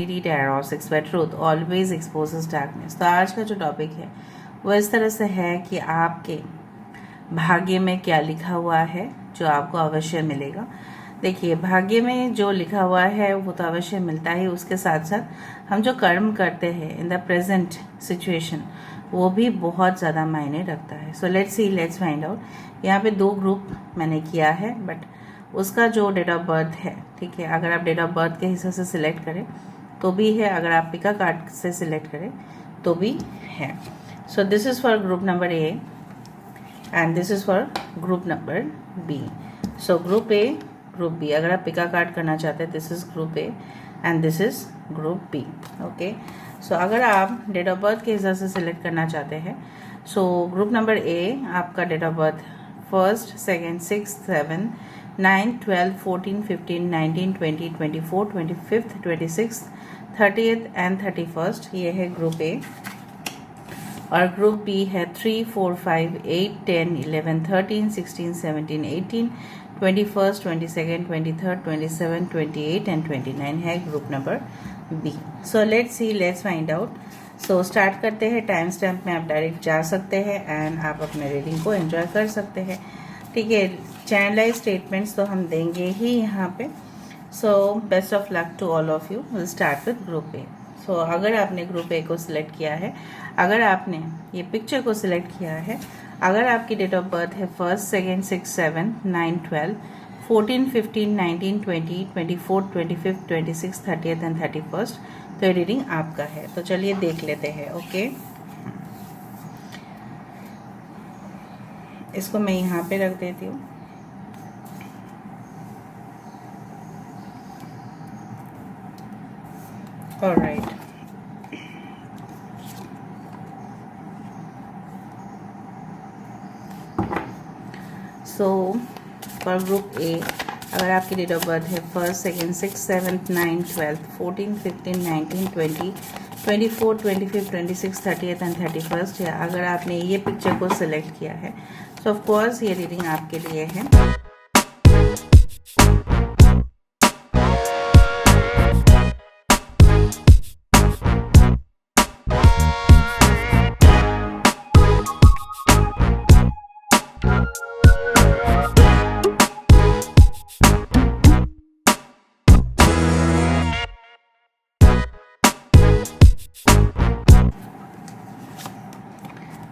read arrows, where truth always exposes darkness। तो आज का जो टॉपिक है वो इस तरह से है कि आपके भाग्य में क्या लिखा हुआ है जो आपको अवश्य मिलेगा। देखिए, भाग्य में जो लिखा हुआ है वो तो अवश्य मिलता है, उसके साथ साथ हम जो कर्म करते हैं इन द प्रेजेंट सिचुएशन वो भी बहुत ज़्यादा मायने रखता है। सो लेट्स फाइंड आउट। यहाँ पे 2 ग्रुप मैंने किया है, बट उसका जो डेट ऑफ बर्थ है, ठीक है, अगर आप डेट ऑफ बर्थ के हिसाब से सिलेक्ट करें तो भी है, अगर आप पिका कार्ड से सिलेक्ट करें तो भी है। So this is for group number A and this is for group number B. So group A, group B, अगर आप पिका कार्ड करना चाहते हैं this is group A and this is group B. Okay, so अगर आप date of birth के हिसाब से सिलेक्ट करना चाहते हैं, सो ग्रुप नंबर ए आपका date of birth 1st, 2nd, 6th, 7th, 9th, 12th, 14th, 15th, 19th, 20th, 24th, 25th, 26th, 30th and 31st, ये है ग्रुप ए। और ग्रुप बी है 3, 4, 5, 8, 10, 11, 13, 16, 17, 18, 21st, 22nd, 23rd, 27, 28 एंड 29 है group number B. So let's find out. So start करते हैं। Time stamp में आप direct जा सकते हैं एंड आप अपने रीडिंग को एंजॉय कर सकते हैं, ठीक है। चैनलाइज स्टेटमेंट्स तो हम देंगे ही यहाँ पे। So best of luck to all of you. Will start with group A. So अगर आपने ग्रुप ए को सिलेक्ट किया है, अगर आपने ये पिक्चर को सिलेक्ट किया है, अगर आपकी डेट ऑफ बर्थ है 1st, 2nd, 6th, 7th, 9th, 12th, 14, 15, 19, 20, 24, 25, 26, 30th and 31st, तो ये रीडिंग आपका है। तो चलिए देख लेते हैं। ओके, इसको मैं यहाँ पे रख देती हूँ। Alright, so for group A, अगर आपकी डेट ऑफ बर्थ है 1st, 2nd, 6th, 7th, 9th, 12th, 14, 15, 19, 20, 24, 25, 26, 30th and 31st, या अगर आपने ये पिक्चर को सिलेक्ट किया है, सो ऑफ कोर्स ये रीडिंग आपके लिए है।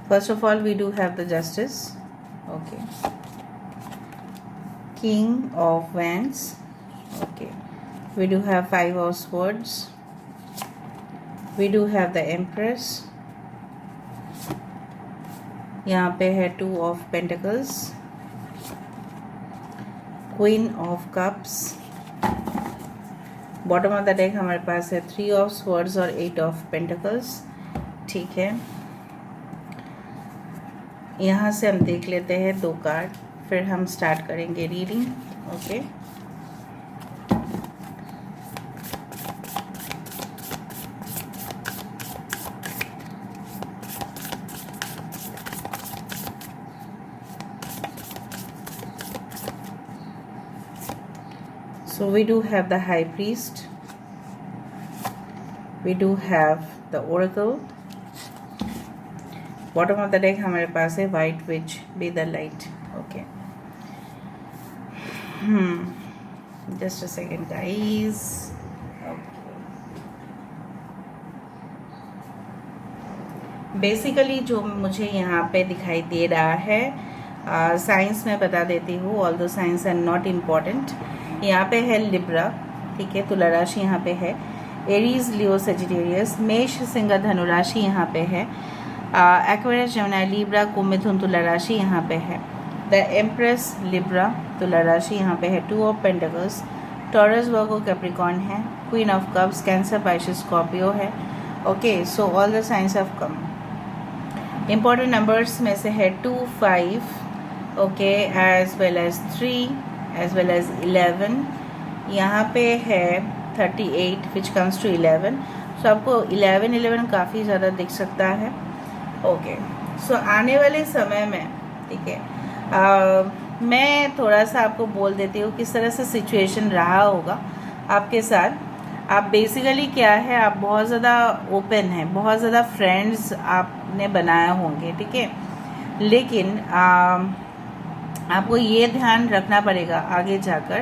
First of all, we do have the Justice, okay, King of Wands, okay, we do have 5 of Swords, we do have the Empress, यहाँ पे है 2 of Pentacles, Queen of Cups, bottom of the deck हमारे पास है 3 of Swords और 8 of Pentacles, ठीक है। यहाँ से हम देख लेते हैं 2 कार्ड, फिर हम स्टार्ट करेंगे reading. Okay, so we do have the High Priest, we do have the Oracle, bottom of the deck हमारे पास है white which, be the light. Okay, just a second guys. Basically जो मुझे यहाँ पे दिखाई दे रहा है, साइंस में बता देती हूँ, ऑल दो साइंस आर नॉट इम्पॉर्टेंट। यहाँ पे है लिब्रा, ठीक है, तुला राशि यहाँ पे है, एरीज, लियो, सेजिटेरियस, मेष, सिंह, धनु राशि यहाँ पे है, एक्वेरियस, जेमिनी, लिब्रा, कुंभ, मिथुन, तुला राशि यहाँ पे है, द एम्प्रेस, लिब्रा, तुला राशि यहाँ पे है, 2 of pentacles, Taurus, Virgo, Capricorn है, queen of cups, Cancer, Pisces, Scorpio है। Okay, so all the science of come. Important numbers में से है 2, 5, okay, as well as 3, as well as 11, यहाँ पे है 38 विच कम्स टू 11। सो आपको 11 काफ़ी ज़्यादा दिख सकता है। ओके, सो आने वाले समय में, ठीक है, मैं थोड़ा सा आपको बोल देती हूँ किस तरह से सिचुएशन रहा होगा आपके साथ। आप बेसिकली क्या है, आप बहुत ज़्यादा ओपन हैं, बहुत ज़्यादा फ्रेंड्स आपने बनाया होंगे, ठीक है। लेकिन आपको ये ध्यान रखना पड़ेगा आगे जाकर,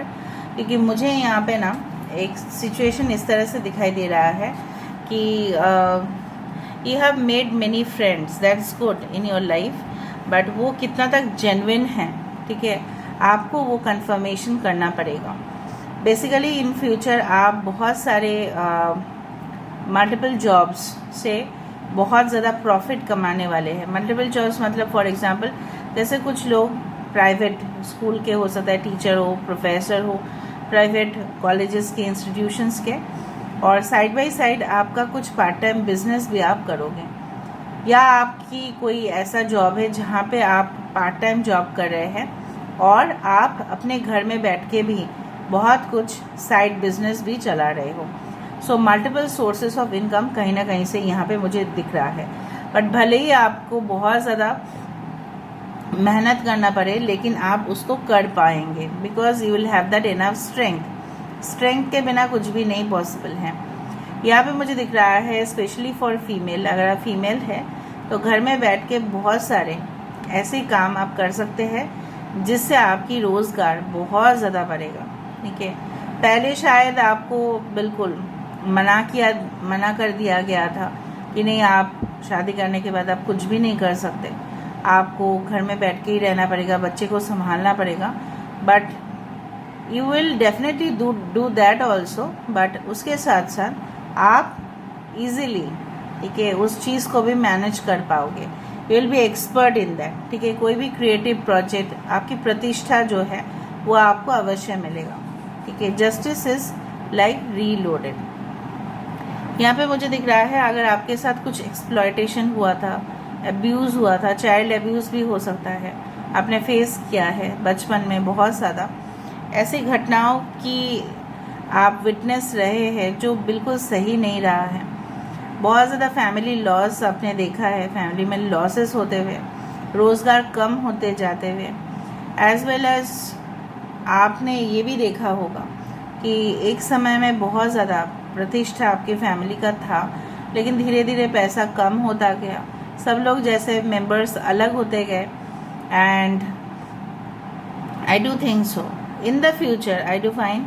क्योंकि मुझे यहाँ पे ना एक सिचुएशन इस तरह से दिखाई दे रहा है कि you have made many friends, that's good in your life, but वो कितना तक जेन्युइन है, ठीक है, आपको वो कंफर्मेशन करना पड़ेगा। बेसिकली इन फ्यूचर आप बहुत सारे मल्टीपल जॉब्स से बहुत ज़्यादा प्रॉफिट कमाने वाले हैं। मल्टीपल जॉब्स मतलब फॉर एग्जांपल जैसे कुछ लोग प्राइवेट स्कूल के हो सकता है, टीचर हो, प्रोफेसर हो, प्राइवेट कॉलेजेस के, इंस्टीट्यूशंस के, और साइड बाय साइड आपका कुछ पार्ट टाइम बिजनेस भी आप करोगे, या आपकी कोई ऐसा जॉब है जहाँ पे आप पार्ट टाइम जॉब कर रहे हैं और आप अपने घर में बैठ के भी बहुत कुछ साइड बिजनेस भी चला रहे हो। So multiple sources of income कहीं ना कहीं से यहाँ पे मुझे दिख रहा है। बट भले ही आपको बहुत ज़्यादा मेहनत करना पड़े, लेकिन आप उसको कर पाएंगे, because you will have that enough strength के बिना कुछ भी नहीं पॉसिबल है। यहाँ पे मुझे दिख रहा है स्पेशली फॉर फीमेल, अगर आप फीमेल है तो घर में बैठ के बहुत सारे ऐसे काम आप कर सकते हैं जिससे आपकी रोज़गार बहुत ज़्यादा बढ़ेगा, ठीक है। पहले शायद आपको बिल्कुल मना कर दिया गया था कि नहीं, आप शादी करने के बाद आप कुछ भी नहीं कर सकते, आपको घर में बैठ के ही रहना पड़ेगा, बच्चे को संभालना पड़ेगा। But you will definitely do that also, but उसके साथ साथ आप इजीली, ठीक है, उस चीज़ को भी मैनेज कर पाओगे। You will B expert in that, ठीक है। कोई भी क्रिएटिव प्रोजेक्ट, आपकी प्रतिष्ठा जो है वो आपको अवश्य मिलेगा, ठीक है। Justice is like reloaded. यहाँ पे मुझे दिख रहा है अगर आपके साथ कुछ एक्सप्लॉयटेशन हुआ था, अब्यूज़ हुआ था, चाइल्ड अब्यूज़ भी हो सकता है, आपने फेस किया है बचपन में, बहुत ज़्यादा ऐसी घटनाओं की आप विटनेस रहे हैं जो बिल्कुल सही नहीं रहा है। बहुत ज़्यादा फैमिली लॉस आपने देखा है, फैमिली में लॉसेस होते हुए, रोज़गार कम होते जाते हुए, एज वेल एज आपने ये भी देखा होगा कि एक समय में बहुत ज़्यादा प्रतिष्ठा आपकी फैमिली का था, लेकिन धीरे धीरे पैसा कम होता गया, सब लोग जैसे मेंबर्स अलग होते गए। And I do think so in the future, I do find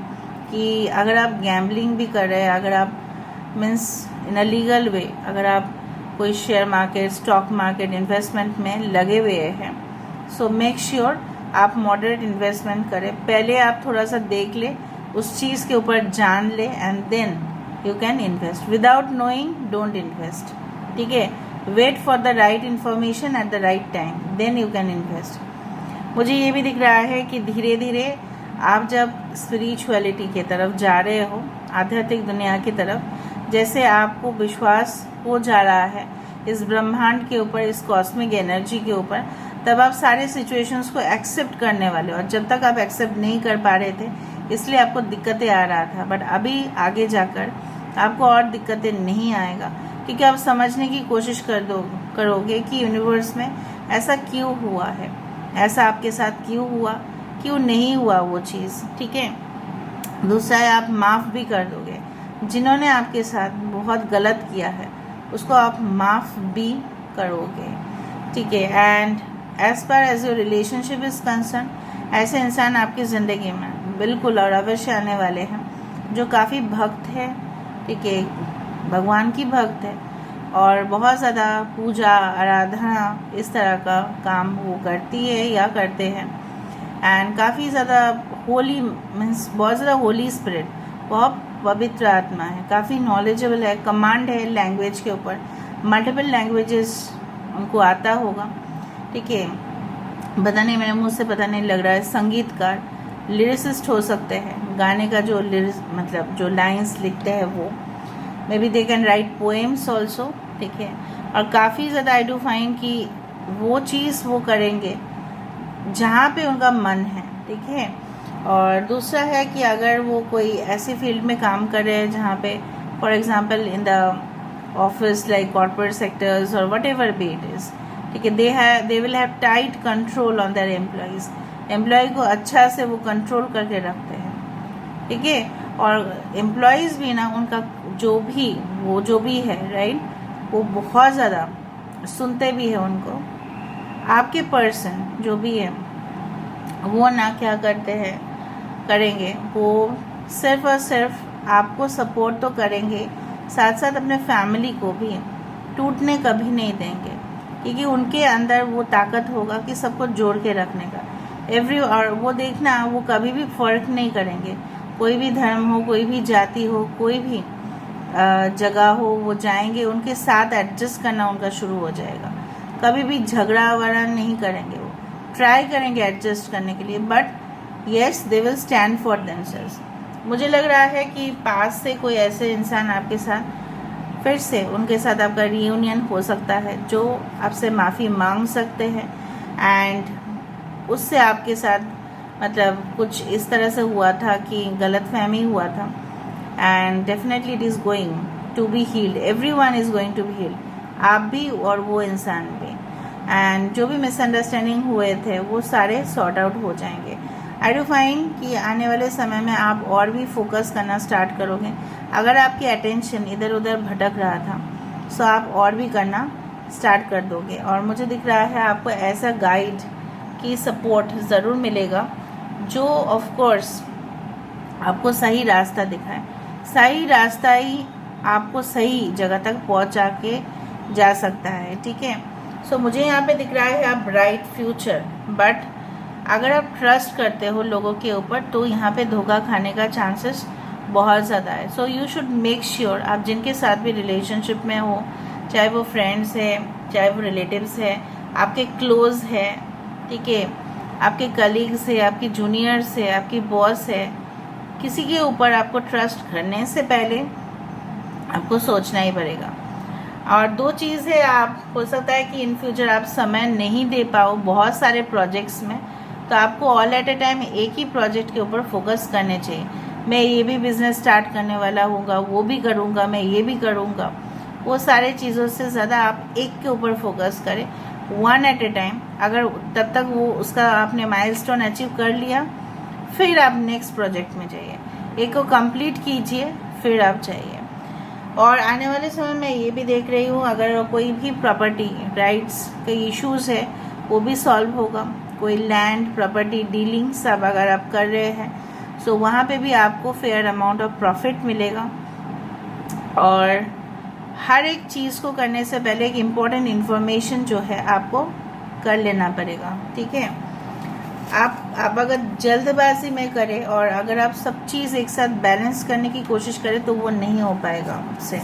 कि अगर आप गैम्बलिंग भी कर रहे हैं, अगर आप means in a legal way, अगर आप कोई share market, stock market, investment में लगे हुए हैं, सो मेक श्योर आप मॉडरेट इन्वेस्टमेंट करें। पहले आप थोड़ा सा देख ले, उस चीज़ के ऊपर जान ले, and then you can invest. Without knowing don't invest, ठीक है। Wait for the right information at the right time, then you can invest. मुझे ये भी दिख रहा है कि धीरे धीरे आप जब स्पिरिचुअलिटी की तरफ जा रहे हो, आध्यात्मिक दुनिया की तरफ, जैसे आपको विश्वास हो जा रहा है इस ब्रह्मांड के ऊपर, इस कॉस्मिक एनर्जी के ऊपर, तब आप सारे सिचुएशंस को एक्सेप्ट करने वाले हो। और जब तक आप एक्सेप्ट नहीं कर पा रहे थे, इसलिए आपको दिक्कतें आ रहा था, बट अभी आगे जाकर आपको और दिक्कतें नहीं आएगा, क्योंकि आप समझने की कोशिश करोगे कि यूनिवर्स में ऐसा क्यों हुआ है, ऐसा आपके साथ क्यों हुआ, क्यों नहीं हुआ वो चीज़, ठीक है। दूसरा है आप माफ़ भी कर दोगे, जिन्होंने आपके साथ बहुत गलत किया है उसको आप माफ़ भी करोगे, ठीक है। And as per as your relationship is concern, ऐसे इंसान आपकी ज़िंदगी में बिल्कुल और अवश्य आने वाले हैं जो काफ़ी भक्त है, ठीक है, भगवान की भक्त है, और बहुत ज़्यादा पूजा आराधना इस तरह का काम वो करती है या करते हैं। एंड काफ़ी ज़्यादा होली मीन्स बहुत ज़्यादा होली स्पिरिट, बहुत पवित्र आत्मा है, काफ़ी नॉलेजेबल है, कमांड है लैंग्वेज के ऊपर, मल्टीपल लैंग्वेजेस उनको आता होगा, ठीक है। पता नहीं, मेरे मुँह से पता नहीं लग रहा है, संगीतकार, लिरिसिस्ट हो सकते हैं, गाने का जो मतलब जो लाइंस लिखते हैं वो, may be they can write poems also, ठीक है। और काफ़ी ज़्यादा आई डू फाइंड कि वो चीज़ वो करेंगे जहाँ पे उनका मन है, ठीक है। और दूसरा है कि अगर वो कोई ऐसी फील्ड में काम कर रहे हैं जहाँ पे for example in the office like corporate sectors और whatever be it is, ठीक है, they will have tight control on their employees, employee को अच्छा से वो कंट्रोल करके रखते हैं, ठीक है। और एम्प्लॉयज़ भी ना, उनका जो भी है राइट, वो बहुत ज़्यादा सुनते भी है उनको। आपके पर्सन जो भी है वो ना क्या करेंगे, वो सिर्फ और सिर्फ आपको सपोर्ट तो करेंगे, साथ साथ अपने फैमिली को भी टूटने कभी नहीं देंगे, क्योंकि उनके अंदर वो ताकत होगा कि सबको जोड़ के रखने का। और वो देखना, वो कभी भी फर्क नहीं करेंगे, कोई भी धर्म हो, कोई भी जाति हो, कोई भी जगह हो, वो जाएंगे, उनके साथ एडजस्ट करना उनका शुरू हो जाएगा। कभी भी झगड़ा वगड़ा नहीं करेंगे, वो ट्राई करेंगे एडजस्ट करने के लिए, but yes they will stand for themselves. मुझे लग रहा है कि पास से कोई ऐसे इंसान आपके साथ फिर से उनके साथ आपका रियूनियन हो सकता है, जो आपसे माफ़ी मांग सकते हैं, एंड उससे आपके साथ मतलब कुछ इस तरह से हुआ था कि गलतफहमी हुआ था, and definitely it is going to be healed, everyone is going to be healed, आप भी और वो इंसान भी, एंड जो भी मिसअंडरस्टैंडिंग हुए थे वो सारे सॉर्ट आउट हो जाएंगे। आई डू फाइंड कि आने वाले समय में आप और भी फोकस करना स्टार्ट करोगे। अगर आपकी अटेंशन इधर उधर भटक रहा था, सो आप और भी करना स्टार्ट कर दोगे, और मुझे दिख रहा है आपको ऐसा गाइड की सपोर्ट ज़रूर मिलेगा, जो ऑफ कोर्स आपको सही रास्ता दिखाए। सही रास्ता ही आपको सही जगह तक पहुंचा के जा सकता है, ठीक है। सो मुझे यहाँ पे दिख रहा है आप ब्राइट फ्यूचर, बट अगर आप ट्रस्ट करते हो लोगों के ऊपर, तो यहाँ पे धोखा खाने का चांसेस बहुत ज़्यादा है। So you should make sure, आप जिनके साथ भी रिलेशनशिप में हो, चाहे वो फ्रेंड्स है, चाहे वो रिलेटिव्स है, आपके क्लोज है, ठीक है, आपके कलीग्स है, आपके जूनियर्स है, आपकी बॉस है, किसी के ऊपर आपको ट्रस्ट करने से पहले आपको सोचना ही पड़ेगा। और दो चीज़ है, आप हो सकता है कि इन फ्यूचर आप समय नहीं दे पाओ बहुत सारे प्रोजेक्ट्स में, तो आपको ऑल एट ए टाइम एक ही प्रोजेक्ट के ऊपर फोकस करने चाहिए। मैं ये भी बिज़नेस स्टार्ट करने वाला हूँगा, वो भी करूँगा, मैं ये भी करूँगा, वो सारे चीज़ों से ज़्यादा आप एक के ऊपर फोकस करें, वन एट ए टाइम। अगर तब तक वो उसका आपने माइलस्टोन अचीव कर लिया, फिर आप नेक्स्ट प्रोजेक्ट में जाइए, एक को कंप्लीट कीजिए, फिर आप जाइए। और आने वाले समय में ये भी देख रही हूँ, अगर कोई भी प्रॉपर्टी राइट्स के इश्यूज़ है वो भी सॉल्व होगा। कोई लैंड प्रॉपर्टी डीलिंग्स अब अगर आप कर रहे हैं, सो वहाँ पे भी आपको फेयर अमाउंट ऑफ प्रॉफिट मिलेगा। और हर एक चीज़ को करने से पहले एक इम्पोर्टेंट इन्फॉर्मेशन जो है आपको कर लेना पड़ेगा, ठीक है। आप अगर जल्दबाजी में करें और अगर आप सब चीज़ एक साथ बैलेंस करने की कोशिश करें, तो वो नहीं हो पाएगा मुझसे।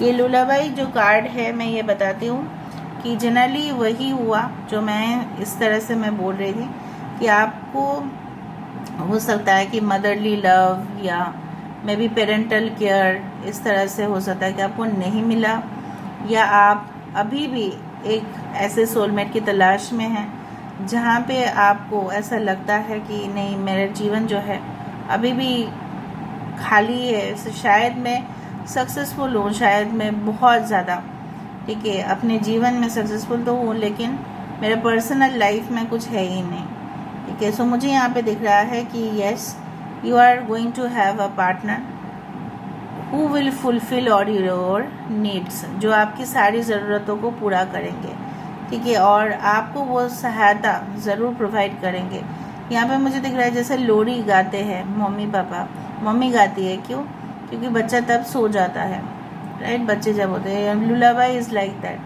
ये लूलाबाई जो कार्ड है, मैं ये बताती हूँ कि जनरली वही हुआ जो मैं इस तरह से मैं बोल रही थी, कि आपको हो सकता है कि मदरली लव या मे बी पेरेंटल केयर इस तरह से हो सकता है कि आपको नहीं मिला, या आप अभी भी एक ऐसे सोलमेट की तलाश में हैं जहाँ पे आपको ऐसा लगता है कि नहीं, मेरा जीवन जो है अभी भी खाली है, शायद मैं सक्सेसफुल हूँ, शायद मैं बहुत ज़्यादा, ठीक है, अपने जीवन में सक्सेसफुल तो हूँ, लेकिन मेरे पर्सनल लाइफ में कुछ है ही नहीं, ठीक है। सो मुझे यहाँ पे दिख रहा है कि yes, you are going to have a partner who will fulfil all your needs, जो आपकी सारी ज़रूरतों को पूरा करेंगे, ठीक है, और आपको वो सहायता ज़रूर प्रोवाइड करेंगे। यहाँ पे मुझे दिख रहा है जैसे लोरी गाते हैं मम्मी पापा, मम्मी गाती है, क्यों? क्योंकि बच्चा तब सो जाता है, राइट, बच्चे जब होते हैं, लुलाबाई इज़ लाइक दैट,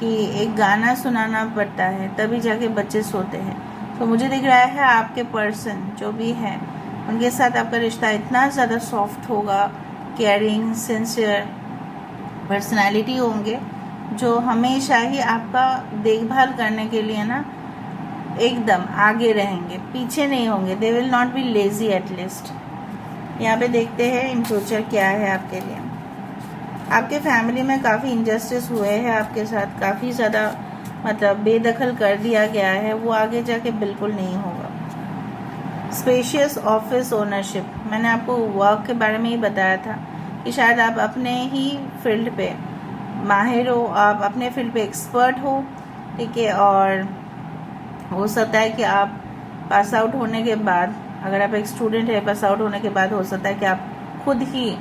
कि एक गाना सुनाना पड़ता है तभी जाके बच्चे सोते हैं। तो मुझे दिख रहा है आपके पर्सन जो भी हैं, उनके साथ आपका रिश्ता इतना ज़्यादा सॉफ्ट होगा, केयरिंग, सिंसियर पर्सनैलिटी होंगे, जो हमेशा ही आपका देखभाल करने के लिए ना एकदम आगे रहेंगे, पीछे नहीं होंगे। They will not be lazy at least. यहाँ पे देखते हैं इन फ्यूचर क्या है आपके लिए। आपके फैमिली में काफ़ी इनजस्टिस हुए हैं आपके साथ, काफ़ी ज़्यादा मतलब बेदखल कर दिया गया है, वो आगे जाके बिल्कुल नहीं होगा। स्पेशियस ऑफिस ओनरशिप, मैंने आपको वर्क के बारे में ही बताया था कि शायद आप अपने ही फील्ड पे माहिर हो, आप अपने फील्ड पे एक्सपर्ट हो, ठीक है, और हो सकता है कि आप पास आउट होने के बाद अगर आप एक स्टूडेंट है, पास आउट होने के बाद हो सकता है कि आप खुद ही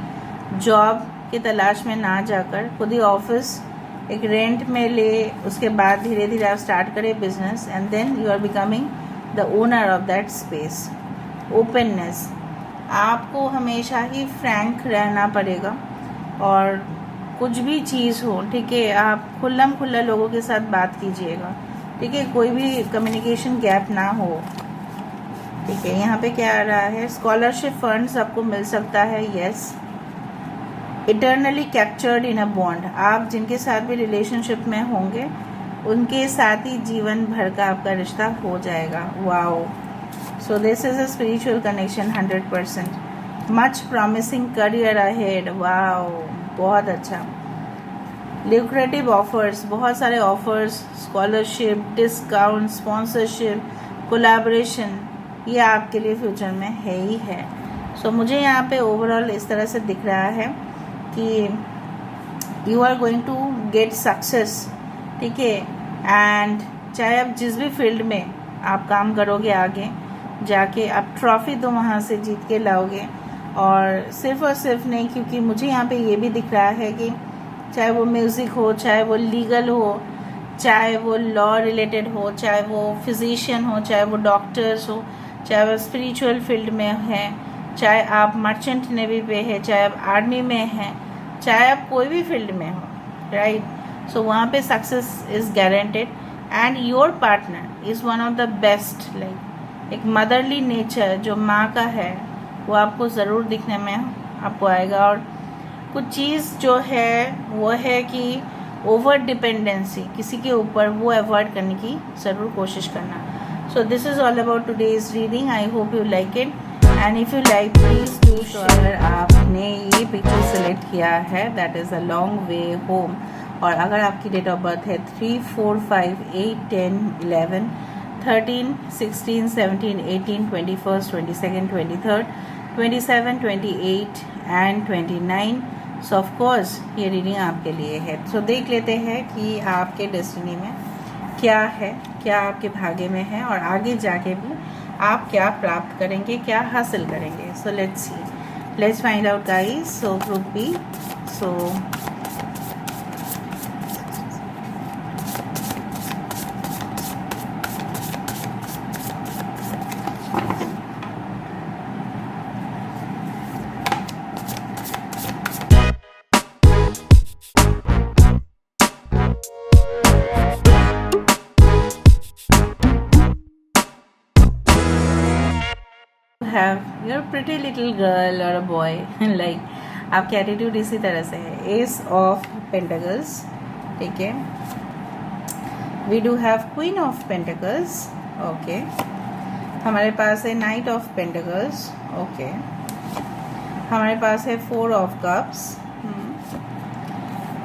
जॉब की तलाश में ना जाकर खुद ही ऑफिस एक रेंट में ले, उसके बाद धीरे धीरे आप स्टार्ट करें business, and then you are becoming the owner of that space. Openness, आपको हमेशा ही फ्रैंक रहना पड़ेगा, और कुछ भी चीज़ हो, ठीक है, आप खुल्लम खुल्ला लोगों के साथ बात कीजिएगा, ठीक है, कोई भी कम्युनिकेशन गैप ना हो, ठीक है। यहाँ पे क्या आ रहा है, स्कॉलरशिप फंड्स आपको मिल सकता है, yes. Eternally captured in a bond, आप जिनके साथ भी रिलेशनशिप में होंगे उनके साथ ही जीवन भर का आपका रिश्ता हो जाएगा। Wow, so this is a spiritual connection 100%। Much promising career ahead, wow, बहुत अच्छा। ल्यूक्रेटिव ऑफर्स, बहुत सारे offers, scholarship, discount, sponsorship, collaboration, ये आपके लिए फ्यूचर में है ही है। सो मुझे यहाँ पे ओवरऑल इस तरह से दिख रहा है कि you are going to get success, ठीक है। एंड चाहे आप जिस भी फील्ड में आप काम करोगे, आगे जाके आप ट्रॉफी तो वहाँ से जीत के लाओगे। और सिर्फ नहीं, क्योंकि मुझे यहाँ पे ये भी दिख रहा है कि चाहे वो म्यूज़िक हो, चाहे वो लीगल हो, चाहे वो लॉ रिलेटेड हो, चाहे वो फिजिशियन हो, चाहे वो डॉक्टर्स हो, चाहे वो स्पिरिचुअल फील्ड में है, चाहे आप मर्चेंट नेवी पे है, चाहे आप आर्मी में हैं, चाहे आप कोई भी फील्ड में हो, राइट। सो वहाँ पे success is guaranteed, and your partner is one of the best. Like एक मदरली नेचर जो माँ का है वो आपको ज़रूर दिखने में आपको आएगा। और कुछ चीज़ जो है वो है कि ओवर डिपेंडेंसी किसी के ऊपर, वो अवॉइड करने की ज़रूर कोशिश करना। सो this is all about today's reading. I hope you like it, and if you like please do share. अगर आपने ये पिक्चर सेलेक्ट किया है, that is a long way home, और अगर आपकी डेट ऑफ बर्थ है 3, 4, 5, 8, 10, 11, 13, 16, 17, 18, 21, 22, 23, 27, 28 एंड 29, सो ऑफ कोर्स ये रीडिंग आपके लिए है। सो देख लेते हैं कि आपके डेस्टिनी में क्या है, क्या आपके भाग्य में है, और आगे जाके भी आप क्या प्राप्त करेंगे, क्या हासिल करेंगे। So let's see, let's find out guys. So group B, so have you're a pretty little girl or a boy like आपके एटीट्यूड इसी तरह से है। एस ऑफ पेंटिकल्स, ठीक है। We do have queen of pentacles, okay. हमारे पास है नाइट ऑफ पेंटिकल्स, ओके। हमारे पास है 4 of cups,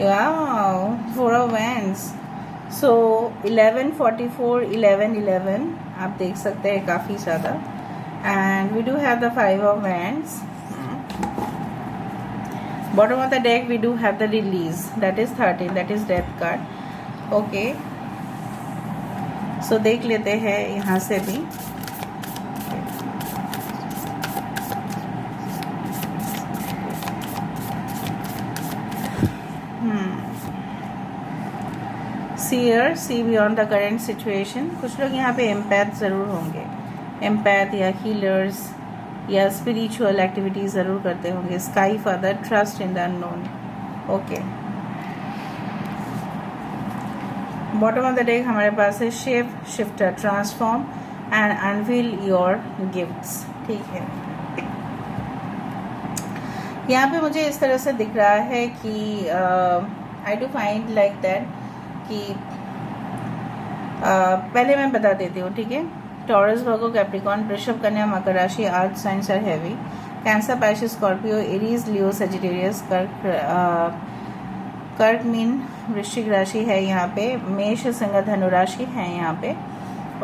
wow, 4 of wands. सो 11, 44, 11, 11 आप देख सकते हैं काफ़ी ज़्यादा। And we do have the 5 of wands. Bottom of the deck we do have the release, that is 13, that is death card, okay. So देख लेते हैं यहाँ से भी। Seer, see beyond the current situation। कुछ लोग यहाँ पे एम्पैथ ज़रूर होंगे, एम्पैथ या हीलर्स या स्पिरिचुअल एक्टिविटीज ज़रूर करते होंगे। Sky father, trust in the unknown, okay. Bottom of the deck हमारे पास है shift, shifter, transform and unveil your gifts, ठीक है। यहाँ पे मुझे इस तरह से दिख रहा है कि आई डू फाइंड लाइक दैट कि पहले मैं बता देती हूँ, ठीक है। टॉरस, वर्गो, कैप्रिकॉर्न, वृषभ, कन्या, मकर राशि, earth signs are heavy. Cancer, Pisces, Scorpio, Aries, Leo, Sagittarius, कर्क मीन वृश्चिक राशि है यहाँ पे, मेष, सिंह, धनु राशि है यहाँ पे,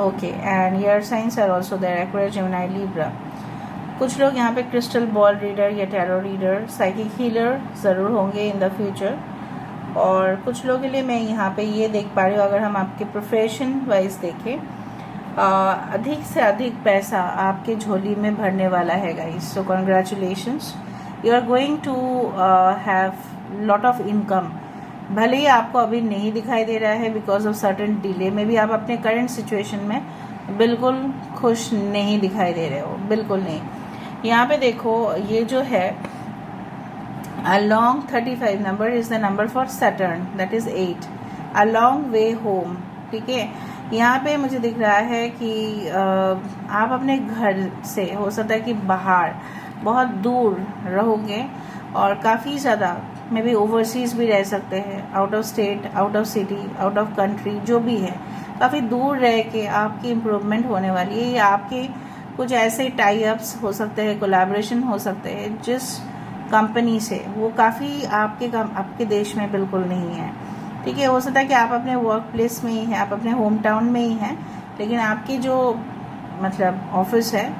okay. And air signs are also there, Aquarius, Gemini, Libra. कुछ लोग यहाँ पे क्रिस्टल बॉल रीडर या टैरो रीडर, साइकिक हीलर ज़रूर होंगे इन द फ्यूचर। और कुछ लोगों के लिए मैं यहाँ पे ये देख पा रही हूँ, अगर हम आपके प्रोफेशन वाइज देखें अधिक से अधिक पैसा आपके झोली में भरने वाला है guys. So congratulations, you are going to have lot of income. भले ही आपको अभी नहीं दिखाई दे रहा है बिकॉज ऑफ सर्टेन डिले, में भी आप अपने करंट सिचुएशन में बिल्कुल खुश नहीं दिखाई दे रहे हो, बिल्कुल नहीं। यहाँ पे देखो, ये जो है a long 35 number is the number for Saturn, that is 8, a long way home। ठीक है, यहाँ पे मुझे दिख रहा है कि आप अपने घर से हो सकता है कि बाहर बहुत दूर रहोगे और काफ़ी ज़्यादा मे बी ओवरसीज़ भी रह सकते हैं, out of state, out of city, out of country, जो भी है काफ़ी दूर रह के आपकी इम्प्रूवमेंट होने वाली है। या आपके कुछ ऐसे टाई अप्स हो सकते हैं, कोलैबोरेशन हो सकते हैं जिस कंपनी से, वो काफ़ी आपके देश में बिल्कुल नहीं है। ठीक है, हो सकता है कि आप अपने वर्क प्लेस में ही हैं, आप अपने होम टाउन में ही हैं, लेकिन आपकी जो मतलब ऑफिस है,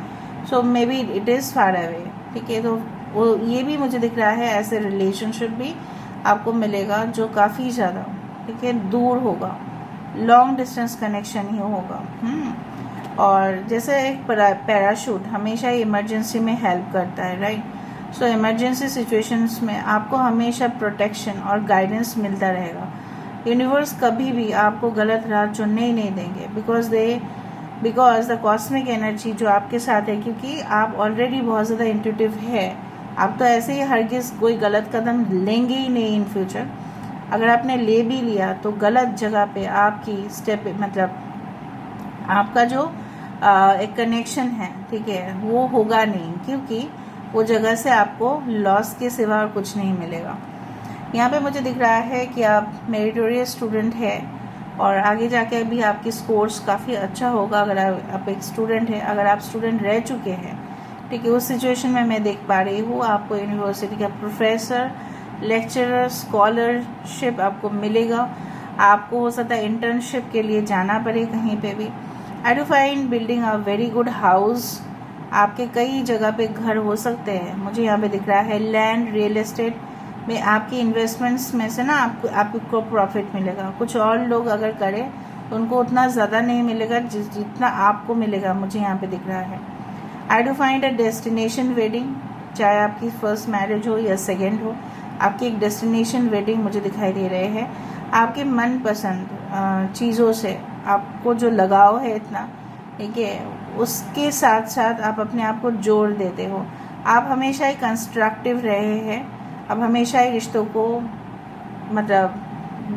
so maybe it is far away. ठीक है, तो वो ये भी मुझे दिख रहा है, ऐसे रिलेशनशिप भी आपको मिलेगा जो काफ़ी ज़्यादा, ठीक है, दूर होगा, लॉन्ग डिस्टेंस कनेक्शन ही होगा। और जैसे एक पैराशूट हमेशा इमरजेंसी में हेल्प करता है, राइट। सो इमरजेंसी सिचुएशंस में आपको हमेशा प्रोटेक्शन और गाइडेंस मिलता रहेगा। यूनिवर्स कभी भी आपको गलत राह चुनने ही नहीं देंगे, बिकॉज द कॉस्मिक एनर्जी जो आपके साथ है, क्योंकि आप ऑलरेडी बहुत ज़्यादा इंट्यूटिव है, आप तो ऐसे ही हरगिज़ कोई गलत कदम लेंगे ही नहीं इन फ्यूचर। अगर आपने ले भी लिया तो गलत जगह पे आपकी स्टेप, मतलब आपका जो एक कनेक्शन है, ठीक है, वो होगा नहीं, क्योंकि वो जगह से आपको लॉस के सिवा और कुछ नहीं मिलेगा। यहाँ पे मुझे दिख रहा है कि आप मेरिटोरियस स्टूडेंट है और आगे जाके भी आपकी स्कोर्स काफ़ी अच्छा होगा अगर आप एक स्टूडेंट है। अगर आप स्टूडेंट रह चुके हैं, ठीक है, उस सिचुएशन में मैं देख पा रही हूँ आपको यूनिवर्सिटी का प्रोफेसर, लेक्चरर, स्कॉलरशिप आपको मिलेगा। आपको हो सकता है इंटर्नशिप के लिए जाना पड़े कहीं पे भी। आई do find building a very good house. आपके कई जगह पे घर हो सकते हैं, मुझे यहाँ पे दिख रहा है लैंड, रियल एस्टेट में आपकी इन्वेस्टमेंट्स में से ना आपको प्रॉफिट मिलेगा। कुछ और लोग अगर करें तो उनको उतना ज़्यादा नहीं मिलेगा जितना आपको मिलेगा, मुझे यहाँ पे दिख रहा है। आई do find a destination wedding, चाहे आपकी फर्स्ट मैरिज हो या सेकेंड हो, आपकी एक डेस्टिनेशन वेडिंग मुझे दिखाई दे रहे हैं। आपके मनपसंद चीज़ों से आपको जो लगाव है इतना, ठीक है, उसके साथ साथ आप अपने आप को जोड़ देते हो। आप हमेशा ही कंस्ट्रक्टिव रहे हैं, अब हमेशा ही रिश्तों को मतलब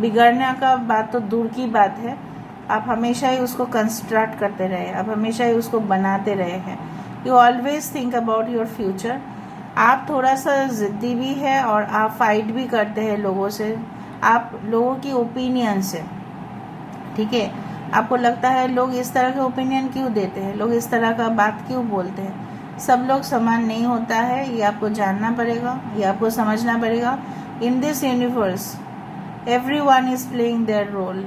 बिगड़ने का बात तो दूर की बात है, आप हमेशा ही उसको कंस्ट्रक्ट करते रहे, आप हमेशा ही उसको बनाते रहे हैं। You always think about your future. आप थोड़ा सा ज़िद्दी भी है और आप फाइट भी करते हैं लोगों से, आप लोगों की ओपिनियन से, ठीक है। आपको लगता है लोग इस तरह के ओपिनियन क्यों देते हैं, लोग इस तरह का बात क्यों बोलते हैं। सब लोग समान नहीं होता है, ये आपको जानना पड़ेगा, ये आपको समझना पड़ेगा। In this universe everyone is playing their role.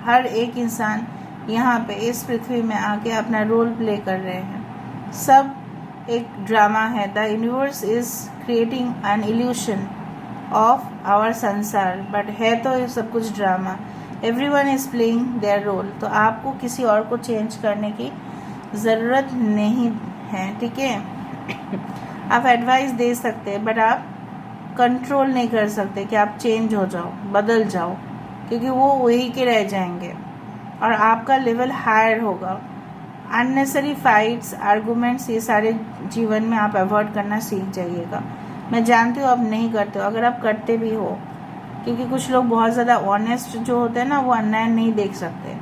हर एक इंसान यहाँ पे इस पृथ्वी में आके अपना रोल प्ले कर रहे हैं। सब एक ड्रामा है। The universe is creating an illusion of our संसार, बट है तो ये सब कुछ drama. Everyone is playing their role. तो आपको किसी और को चेंज करने की ज़रूरत नहीं है, ठीक है। आप एडवाइस दे सकते हैं, बट आप कंट्रोल नहीं कर सकते कि आप चेंज हो जाओ, बदल जाओ, क्योंकि वो वही के रह जाएंगे और आपका लेवल हायर होगा। अननेसरी फाइट्स, आर्गूमेंट्स, ये सारे जीवन में आप अवॉइड करना सीख जाइएगा। मैं जानती हूँ आप नहीं करते हो, अगर आप करते भी हो, क्योंकि कुछ लोग बहुत ज़्यादा ऑनेस्ट जो होते हैं ना, वो अन्याय नहीं देख सकते,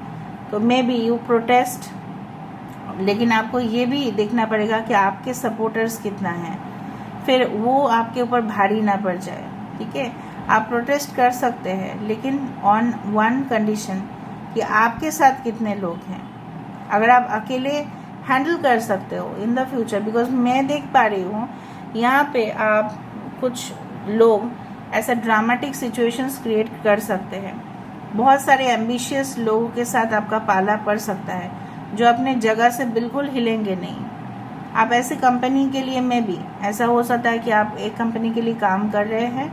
तो मे बी यू प्रोटेस्ट, लेकिन आपको ये भी देखना पड़ेगा कि आपके सपोर्टर्स कितना हैं, फिर वो आपके ऊपर भारी ना पड़ जाए, ठीक है। आप प्रोटेस्ट कर सकते हैं, लेकिन ऑन वन कंडीशन कि आपके साथ कितने लोग हैं। अगर आप अकेले हैंडल कर सकते हो इन द फ्यूचर, बिकॉज मैं देख पा रही हूँ यहाँ पे आप कुछ लोग ऐसा ड्रामेटिक सिचुएशंस क्रिएट कर सकते हैं। बहुत सारे एम्बिशियस लोगों के साथ आपका पाला पड़ सकता है जो अपने जगह से बिल्कुल हिलेंगे नहीं। आप ऐसी कंपनी के लिए में भी ऐसा हो सकता है कि आप एक कंपनी के लिए काम कर रहे हैं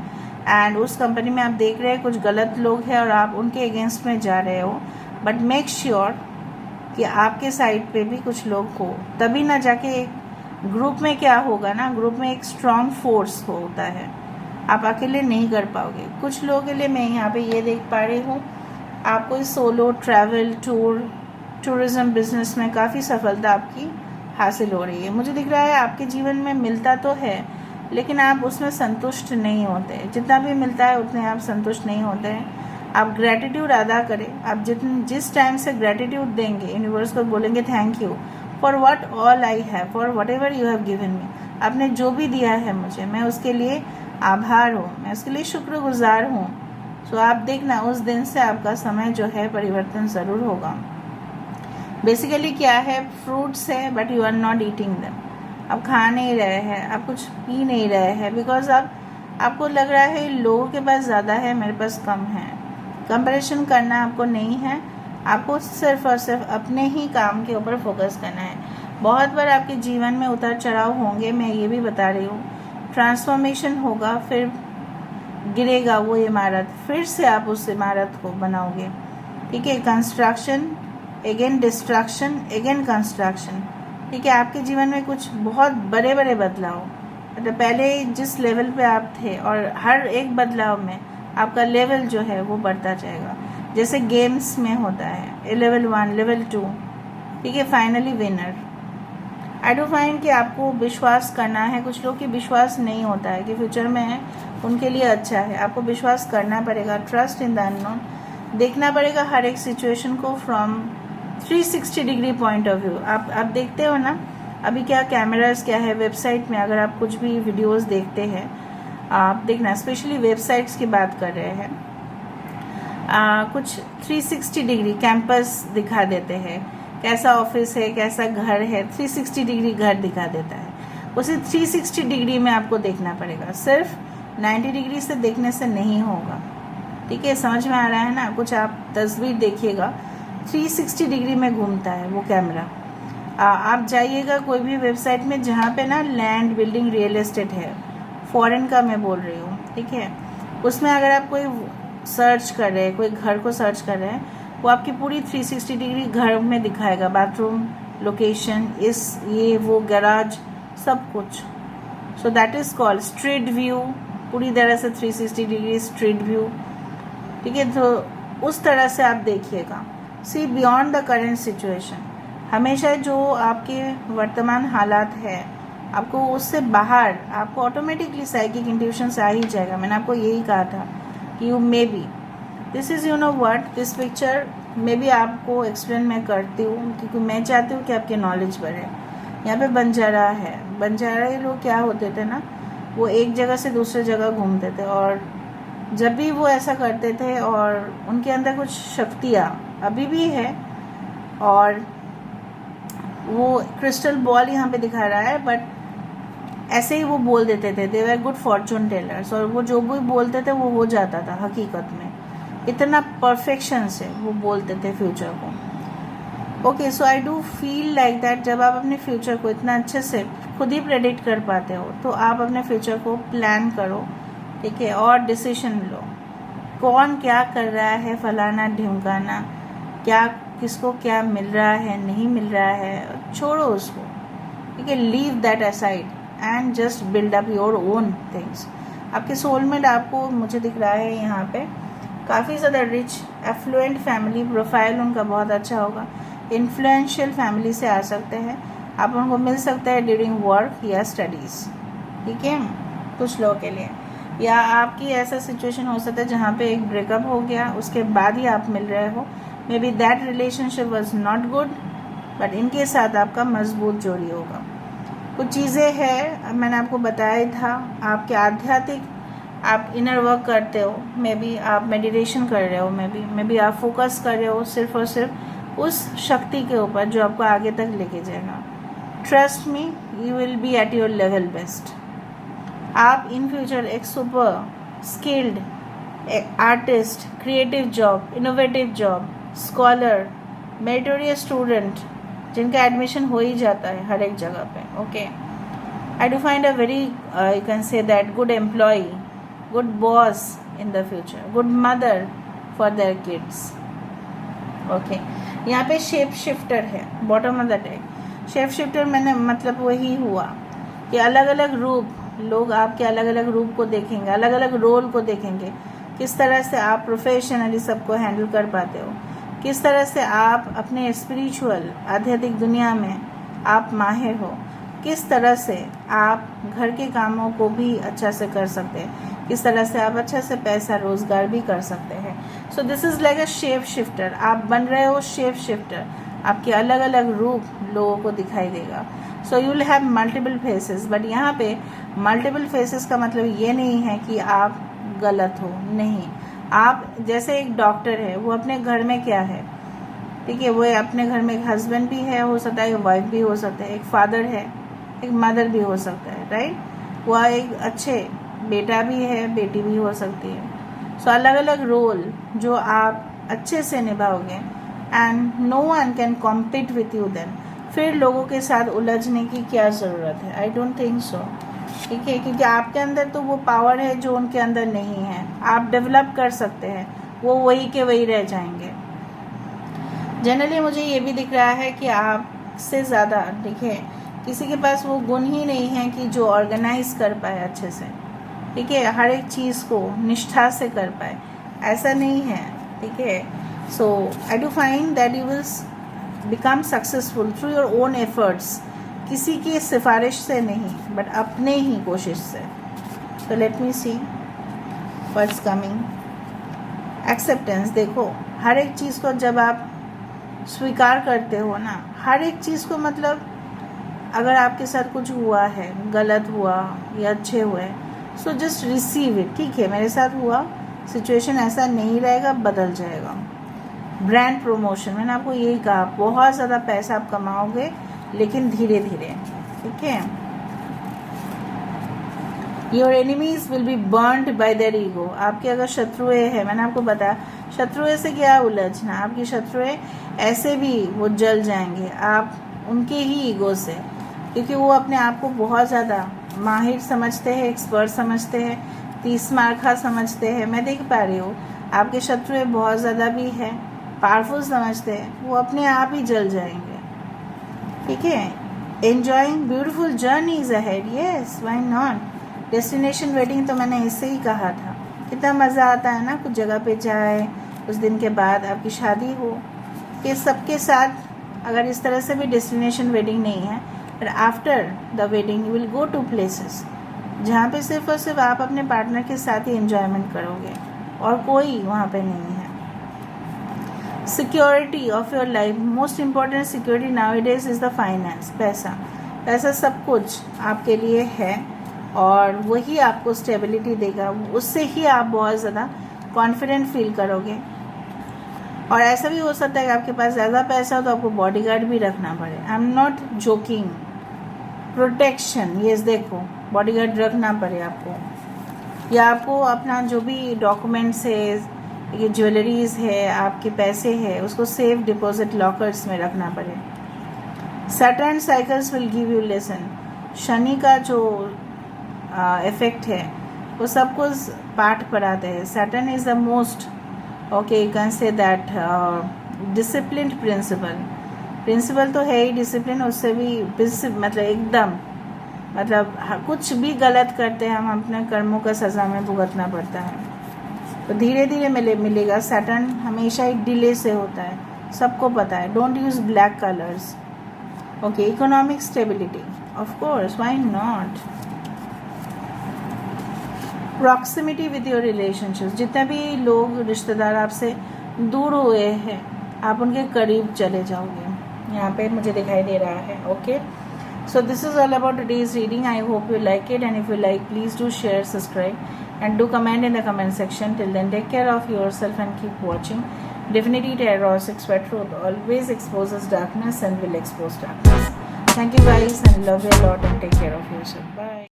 एंड उस कंपनी में आप देख रहे हैं कुछ गलत लोग हैं और आप उनके अगेंस्ट में जा रहे हो, बट मेक श्योर कि आपके साइड पे भी कुछ लोग हो, तभी ना जाके एक ग्रुप में क्या होगा ना, ग्रुप में एक स्ट्रॉन्ग फोर्स होता है, आप अकेले नहीं कर पाओगे। कुछ लोगों के लिए मैं यहाँ पे ये देख पा रही हूँ, आपको सोलो ट्रैवल टूरिज्म बिजनेस में काफ़ी सफलता आपकी हासिल हो रही है। मुझे दिख रहा है आपके जीवन में मिलता तो है, लेकिन आप उसमें संतुष्ट नहीं होते। जितना भी मिलता है उतने आप संतुष्ट नहीं होते हैं। आप ग्रैटिट्यूड अदा करें। आप जिस टाइम से ग्रैटिट्यूड देंगे, यूनिवर्स को बोलेंगे thank you for what all I have, for what ever you have given me. आपने जो भी दिया है मुझे, मैं उसके लिए आभार हूँ, मैं उसके लिए शुक्रगुजार हूँ। सो आप देखना उस दिन से आपका समय जो है परिवर्तन ज़रूर होगा। बेसिकली क्या है, फ्रूट्स है but you are not eating them. आप खा नहीं रहे हैं, आप कुछ पी नहीं रहे हैं, बिकॉज आपको लग रहा है लोगों के पास ज़्यादा है, मेरे पास कम है। कंपैरिजन करना आपको नहीं है, आपको सिर्फ और सिर्फ अपने ही काम के ऊपर फोकस करना है। बहुत बार आपके जीवन में उतार चढ़ाव होंगे, मैं ये भी बता रही हूँ। ट्रांसफॉर्मेशन होगा, फिर गिरेगा वो इमारत, फिर से आप उस इमारत को बनाओगे। ठीक है, construction again destruction again construction. ठीक है, आपके जीवन में कुछ बहुत बड़े बड़े बदलाव, मतलब पहले जिस लेवल पे आप थे और हर एक बदलाव में आपका लेवल जो है वो बढ़ता जाएगा। जैसे गेम्स में होता है लेवल 1 लेवल 2, ठीक है, finally winner. I do find कि आपको विश्वास करना है। कुछ लोग की विश्वास नहीं होता है कि फ्यूचर में है उनके लिए अच्छा है। आपको विश्वास करना पड़ेगा, ट्रस्ट इन द अननोन। देखना पड़ेगा हर एक सिचुएशन को from 360 degree point of view. आप देखते हो ना अभी क्या कैमरास क्या है वेबसाइट में, अगर आप कुछ भी वीडियोस देखते हैं आप देखना, स्पेशली वेबसाइट्स की बात कर रहे हैं, कुछ 360 डिग्री कैंपस दिखा देते हैं, कैसा ऑफिस है कैसा घर है, 360 डिग्री घर दिखा देता है। उसे 360 डिग्री में आपको देखना पड़ेगा, सिर्फ 90 डिग्री से देखने से नहीं होगा। ठीक है, समझ में आ रहा है ना। कुछ आप तस्वीर देखिएगा 360 डिग्री में घूमता है वो कैमरा। आप जाइएगा कोई भी वेबसाइट में जहाँ पे ना लैंड बिल्डिंग रियल एस्टेट है, फॉरेन का मैं बोल रही हूँ, ठीक है, उसमें अगर आप कोई सर्च कर रहे हैं, कोई घर को सर्च कर रहे हैं, वो आपकी पूरी 360 डिग्री घर में दिखाएगा, बाथरूम लोकेशन, ये वो गैराज सब कुछ। So that is called street view, पूरी तरह से 360 डिग्री स्ट्रीट व्यू। ठीक है, तो उस तरह से आप देखिएगा। See beyond the current situation, हमेशा जो आपके वर्तमान हालात है आपको उससे बाहर, आपको ऑटोमेटिकली साइकिक इंट्यूशन से आ ही जाएगा। मैंने आपको यही कहा था कि you may be this is, you know what, this picture may be आपको एक्सप्लेन मैं करती हूँ क्योंकि मैं चाहती हूँ कि आपकी नॉलेज बढ़े। यहाँ पे बंजारा है, बंजारा लोग क्या होते थे ना, वो एक जगह से दूसरे जगह घूमते थे, और जब भी वो ऐसा करते थे और उनके अंदर कुछ शक्तियाँ अभी भी है, और वो क्रिस्टल बॉल यहाँ पे दिखा रहा है, बट ऐसे ही वो बोल देते थे, दे वर गुड फॉर्चून टेलर्स, और वो जो भी बोलते थे वो हो जाता था हकीकत में। इतना परफेक्शन से वो बोलते थे फ्यूचर को। Okay, so I do feel like that जब आप अपने फ्यूचर को इतना अच्छे से खुद ही प्रेडिक्ट कर पाते हो तो आप अपने फ्यूचर को प्लान करो, ठीक है, और डिसीजन लो। कौन क्या कर रहा है, फलाना ढिमकाना, क्या किसको क्या मिल रहा है नहीं मिल रहा है, छोड़ो उसको, ठीक है, leave that aside and just build up your own things. आपके सोलमेट आपको, मुझे दिख रहा है यहाँ पे काफ़ी ज़्यादा रिच एफ्लुएंट फैमिली प्रोफाइल उनका बहुत अच्छा होगा, इन्फ्लुएंशियल फैमिली से आ सकते हैं, आप उनको मिल सकते हैं ड्यूरिंग वर्क या स्टडीज़। ठीक है, कुछ लोगों के लिए, या आपकी ऐसा सिचुएशन हो सकता है जहाँ पे एक ब्रेकअप हो गया उसके बाद ही आप मिल रहे हो, may be that relationship was not good, but इनके साथ आपका मजबूत जोड़ी होगा। कुछ चीज़ें हैं मैंने आपको बताया था, आपके आध्यात्मिक, आप इनर वर्क करते हो, मे बी आप मेडिटेशन कर रहे हो, मे बी आप फोकस कर रहे हो सिर्फ और सिर्फ उस शक्ति के ऊपर जो आपको आगे तक लेके जाएगा। Trust me, you will be at your level best. आप इन फ्यूचर एक super skilled artist, creative job, innovative job, scholar, meritorious student जिनका एडमिशन हो ही जाता है हर एक जगह पे, okay, I do find a very you can say that good employ, good boss in the future, good mother for their kids, okay. यहाँ पे शेप शिफ्टर है bottom of the deck. Shape shifter मैंने मतलब वही हुआ कि अलग अलग रूप, लोग आपके अलग अलग रूप को देखेंगे, अलग अलग रोल को देखेंगे, किस तरह से आप प्रोफेशनली सबको हैंडल कर पाते हो, किस तरह से आप अपने स्पिरिचुअल आध्यात्मिक दुनिया में आप माहिर हो, किस तरह से आप घर के कामों को भी अच्छा से कर सकते हैं, किस तरह से आप अच्छा से पैसा रोजगार भी कर सकते हैं। सो this is like a shape shifter. आप बन रहे हो शेप शिफ्टर, आपके अलग अलग रूप लोगों को दिखाई देगा। So you will have multiple faces, but यहाँ पे मल्टीपल फेसेस का मतलब ये नहीं है कि आप गलत हो, नहीं। आप जैसे एक डॉक्टर है, वो अपने घर में क्या है, ठीक है, वो अपने घर में एक हस्बैंड भी है, हो सकता है एक वाइफ भी हो सकता है, एक फादर है, एक मदर भी हो सकता है, राइट। वो एक अच्छे बेटा भी है, बेटी भी हो सकती है। सो अलग अलग रोल जो आप अच्छे से निभाओगे and no one can compete with you then. फिर लोगों के साथ उलझने की क्या ज़रूरत है? आई डोंट थिंक सो, ठीक है, क्योंकि आपके अंदर तो वो पावर है जो उनके अंदर नहीं है। आप डेवलप कर सकते हैं, वो वही के वही रह जाएंगे। जनरली मुझे ये भी दिख रहा है कि आपसे ज़्यादा, देखिए, किसी के पास वो गुण ही नहीं है कि जो ऑर्गेनाइज कर पाए अच्छे से, ठीक है, हर एक चीज़ को निष्ठा से कर पाए, ऐसा नहीं है, ठीक है। So I do find that you will become successful through your own efforts, किसी की सिफारिश से नहीं, बट अपने ही कोशिश से। तो let me see what's coming. Acceptance, देखो, हर एक चीज़ को जब आप स्वीकार करते हो ना, हर एक चीज़ को, मतलब अगर आपके साथ कुछ हुआ है, गलत हुआ या अच्छे हुए, सो जस्ट रिसीव इट, ठीक है, मेरे साथ हुआ, सिचुएशन ऐसा नहीं रहेगा, बदल जाएगा। ब्रांड प्रमोशन, मैंने आपको यही कहा, बहुत ज़्यादा पैसा आप कमाओगे, लेकिन धीरे धीरे, ठीक है। Your enemies will be burned bye their ego, आपके अगर शत्रुएं हैं, मैंने आपको बताया शत्रुएं से क्या उलझना, आपकी शत्रुएं ऐसे भी वो जल जाएंगे आप उनके ही ईगो से, क्योंकि वो अपने आप को बहुत ज़्यादा माहिर समझते हैं, एक्सपर्ट समझते हैं, 30 मार्खा समझते हैं। मैं देख पा रही हूँ आपके शत्रुएं बहुत ज़्यादा भी है, पावरफुल समझते हैं, वो अपने आप ही जल जाएंगे, ठीक है। Enjoying beautiful journeys ahead, yes, why not. Destination wedding तो मैंने इससे ही कहा था, कितना मज़ा आता है ना, कुछ जगह पे जाए, उस दिन के बाद आपकी शादी हो, कि सबके साथ। अगर इस तरह से भी डेस्टिनेशन वेडिंग नहीं है, but after the wedding you will go to places जहाँ पे सिर्फ और सिर्फ आप अपने पार्टनर के साथ ही एंजॉयमेंट करोगे और कोई वहाँ पे नहीं है। Security of your life, most important security nowadays is the finance, पैसा। पैसा सब कुछ आपके लिए है और वही आपको स्टेबिलिटी देगा, उससे ही आप बहुत ज़्यादा कॉन्फिडेंट फील करोगे। और ऐसा भी हो सकता है कि आपके पास ज़्यादा पैसा हो तो आपको बॉडीगार्ड भी रखना पड़े। I am not joking. Protection, yes, देखो, बॉडीगार्ड रखना पड़े आपको, या आपको अपना जो भी डॉक्यूमेंट्स है, ये ज्वेलरीज है, आपके पैसे है, उसको सेफ डिपॉजिट लॉकर्स में रखना पड़े। Saturn cycles will give you lesson, Shani का जो इफेक्ट है वो सब कुछ पाठ पढ़ाते हैं। Saturn is the most, okay, you can say that disciplined principle तो है ही डिसिप्लिन, उससे भी मतलब एकदम, मतलब कुछ भी गलत करते हैं हम, अपने कर्मों का सज़ा में भुगतना पड़ता है, तो धीरे धीरे मिलेगा। सैटर्न हमेशा एक डिले से होता है, सबको पता है। Don't use black colours, okay. Economic stability, of course, why not. Proximity with your relationships, जितने भी लोग रिश्तेदार आपसे दूर हुए हैं, आप उनके करीब चले जाओगे, यहाँ पे मुझे दिखाई दे रहा है, okay. So this is all about today's reading. I hope you like it, and if you like, please do share, subscribe, and do comment in the comment section. Till then, take care of yourself and keep watching. Definitely Tarot 6 Truth always exposes darkness and will expose darkness. Thank you guys, and love you a lot, and take care of yourself. Bye.